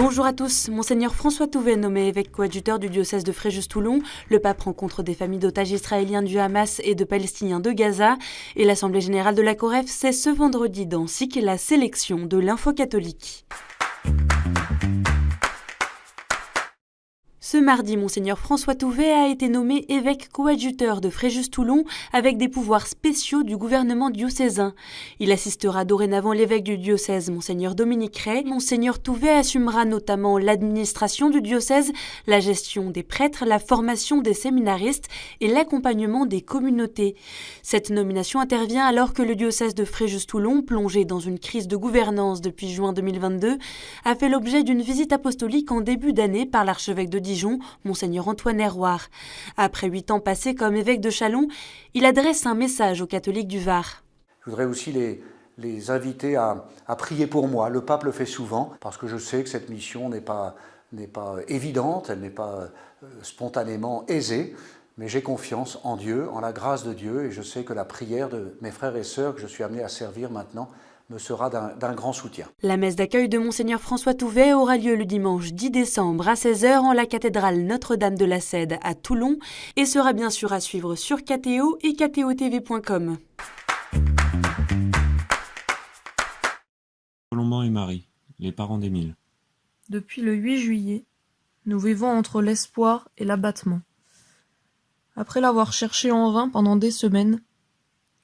Bonjour à tous. Monseigneur François Touvet, nommé évêque coadjuteur du diocèse de Fréjus-Toulon, le pape rencontre des familles d'otages israéliens du Hamas et de Palestiniens de Gaza. Et l'Assemblée générale de la COREF, c'est ce vendredi dans SIC la sélection de l'info catholique. Ce mardi, Monseigneur François Touvet a été nommé évêque coadjuteur de Fréjus-Toulon avec des pouvoirs spéciaux du gouvernement diocésain. Il assistera dorénavant l'évêque du diocèse, Monseigneur Dominique Ray. Monseigneur Touvet assumera notamment l'administration du diocèse, la gestion des prêtres, la formation des séminaristes et l'accompagnement des communautés. Cette nomination intervient alors que le diocèse de Fréjus-Toulon, plongé dans une crise de gouvernance depuis juin 2022, a fait l'objet d'une visite apostolique en début d'année par l'archevêque de Dijon, Monseigneur Antoine Hérouard. Après 8 ans passés comme évêque de Châlons, il adresse un message aux catholiques du Var. Je voudrais aussi les inviter à prier pour moi. Le pape le fait souvent, parce que je sais que cette mission n'est pas évidente, elle n'est pas spontanément aisée, mais j'ai confiance en Dieu, en la grâce de Dieu, et je sais que la prière de mes frères et sœurs que je suis amené à servir maintenant me sera d'un grand soutien. La messe d'accueil de Monseigneur François Touvet aura lieu le dimanche 10 décembre à 16h en la cathédrale Notre-Dame de la Cède à Toulon et sera bien sûr à suivre sur KTO et ktotv.com. Colomban et Marie, les parents d'Émile. Depuis le 8 juillet, nous vivons entre l'espoir et l'abattement. Après l'avoir cherché en vain pendant des semaines,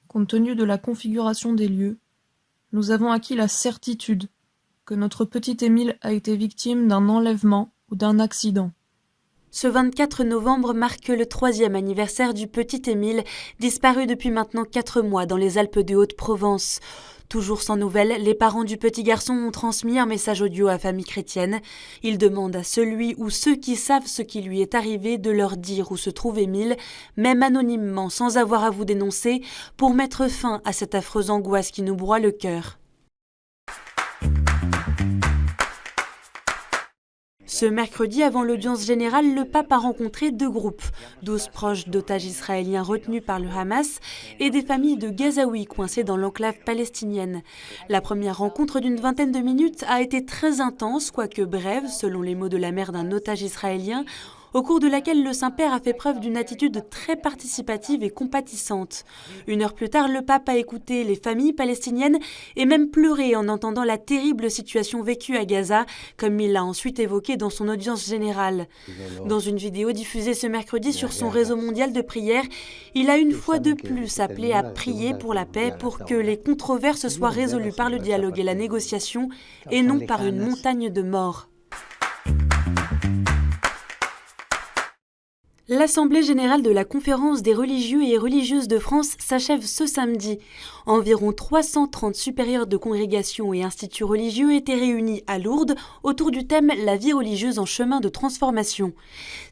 compte tenu de la configuration des lieux, nous avons acquis la certitude que notre petit Émile a été victime d'un enlèvement ou d'un accident. Ce 24 novembre marque le 3e anniversaire du petit Émile, disparu depuis maintenant 4 mois dans les Alpes de Haute-Provence. Toujours sans nouvelles, les parents du petit garçon ont transmis un message audio à Famille Chrétienne. Ils demandent à celui ou ceux qui savent ce qui lui est arrivé de leur dire où se trouve Émile, même anonymement, sans avoir à vous dénoncer, pour mettre fin à cette affreuse angoisse qui nous broie le cœur. Ce mercredi, avant l'audience générale, le pape a rencontré 2 groupes, 12 proches d'otages israéliens retenus par le Hamas et des familles de Gazaouis coincés dans l'enclave palestinienne. La première rencontre d'une vingtaine de minutes a été très intense, quoique brève, selon les mots de la mère d'un otage israélien, au cours de laquelle le Saint-Père a fait preuve d'une attitude très participative et compatissante. 1 heure plus tard, le pape a écouté les familles palestiniennes et même pleuré en entendant la terrible situation vécue à Gaza, comme il l'a ensuite évoqué dans son audience générale. Dans une vidéo diffusée ce mercredi sur son réseau mondial de prière, il a une fois de plus appelé à prier pour la paix, pour que les controverses soient résolues par le dialogue et la négociation, et non par une montagne de morts. L'Assemblée générale de la Conférence des religieux et religieuses de France s'achève ce samedi. Environ 330 supérieurs de congrégations et instituts religieux étaient réunis à Lourdes autour du thème « La vie religieuse en chemin de transformation ».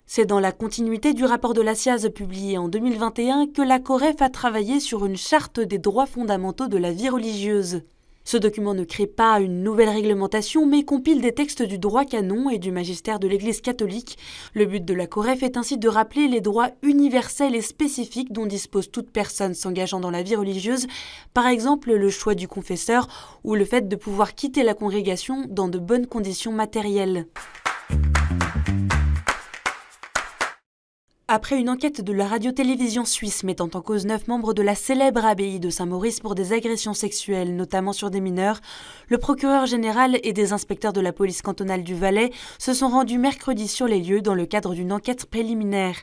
C'est dans la continuité du rapport de la SIAZ publié en 2021 que la COREF a travaillé sur une charte des droits fondamentaux de la vie religieuse. Ce document ne crée pas une nouvelle réglementation, mais compile des textes du droit canon et du magistère de l'Église catholique. Le but de la COREF est ainsi de rappeler les droits universels et spécifiques dont dispose toute personne s'engageant dans la vie religieuse, par exemple le choix du confesseur ou le fait de pouvoir quitter la congrégation dans de bonnes conditions matérielles. Après une enquête de la radio-télévision suisse mettant en cause 9 membres de la célèbre abbaye de Saint-Maurice pour des agressions sexuelles, notamment sur des mineurs, le procureur général et des inspecteurs de la police cantonale du Valais se sont rendus mercredi sur les lieux dans le cadre d'une enquête préliminaire.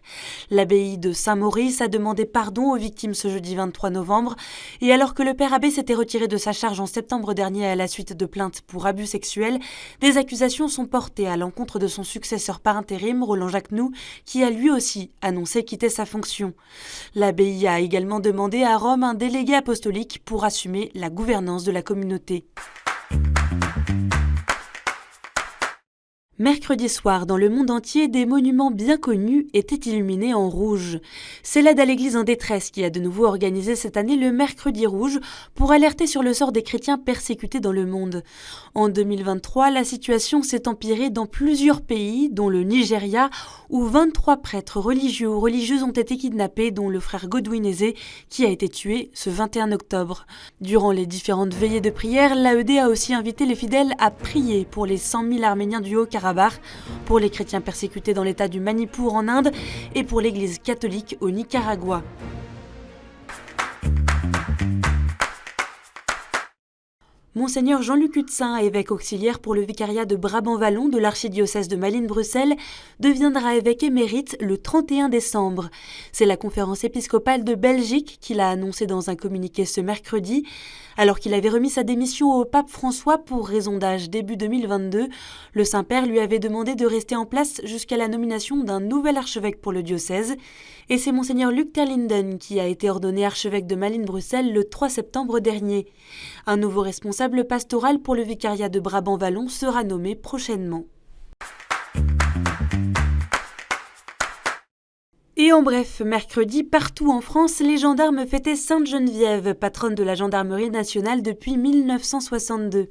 L'abbaye de Saint-Maurice a demandé pardon aux victimes ce jeudi 23 novembre et alors que le père abbé s'était retiré de sa charge en septembre dernier à la suite de plaintes pour abus sexuels, des accusations sont portées à l'encontre de son successeur par intérim, Roland Jacquenoux, qui a lui aussi annoncé quitter sa fonction. L'abbaye a également demandé à Rome un délégué apostolique pour assumer la gouvernance de la communauté. Mercredi soir, dans le monde entier, des monuments bien connus étaient illuminés en rouge. C'est l'aide à l'Église en détresse qui a de nouveau organisé cette année le Mercredi rouge pour alerter sur le sort des chrétiens persécutés dans le monde. En 2023, la situation s'est empirée dans plusieurs pays, dont le Nigeria, où 23 prêtres religieux ou religieuses ont été kidnappés, dont le frère Godwin Eze, qui a été tué ce 21 octobre. Durant les différentes veillées de prière, l'AED a aussi invité les fidèles à prier pour les 100 000 Arméniens du Haut-Karabakh, pour les chrétiens persécutés dans l'état du Manipur en Inde et pour l'Église catholique au Nicaragua. Monseigneur Jean-Luc Hutzin, évêque auxiliaire pour le vicariat de Brabant-Wallon de l'archidiocèse de Malines-Bruxelles, deviendra évêque émérite le 31 décembre. C'est la conférence épiscopale de Belgique qui l'a annoncé dans un communiqué ce mercredi. Alors qu'il avait remis sa démission au pape François pour raison d'âge début 2022, le Saint-Père lui avait demandé de rester en place jusqu'à la nomination d'un nouvel archevêque pour le diocèse. Et c'est Monseigneur Luc Terlinden qui a été ordonné archevêque de Malines-Bruxelles le 3 septembre dernier. Un nouveau responsable pastoral pour le vicariat de Brabant-Wallon sera nommé prochainement. Et en bref, mercredi, partout en France, les gendarmes fêtaient Sainte-Geneviève, patronne de la gendarmerie nationale depuis 1962.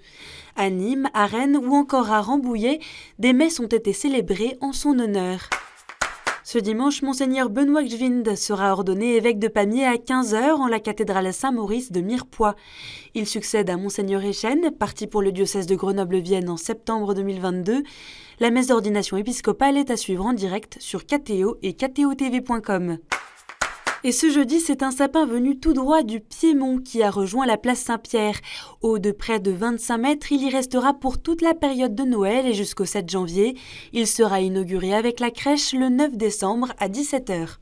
À Nîmes, à Rennes ou encore à Rambouillet, des messes ont été célébrées en son honneur. Ce dimanche, Monseigneur Benoît Gvind sera ordonné évêque de Pamiers à 15h en la cathédrale Saint-Maurice de Mirepoix. Il succède à Monseigneur Echenne, parti pour le diocèse de Grenoble-Vienne en septembre 2022. La messe d'ordination épiscopale est à suivre en direct sur KTO et ktotv.com. Et ce jeudi, c'est un sapin venu tout droit du Piémont qui a rejoint la place Saint-Pierre. Haut de près de 25 mètres, il y restera pour toute la période de Noël et jusqu'au 7 janvier. Il sera inauguré avec la crèche le 9 décembre à 17h.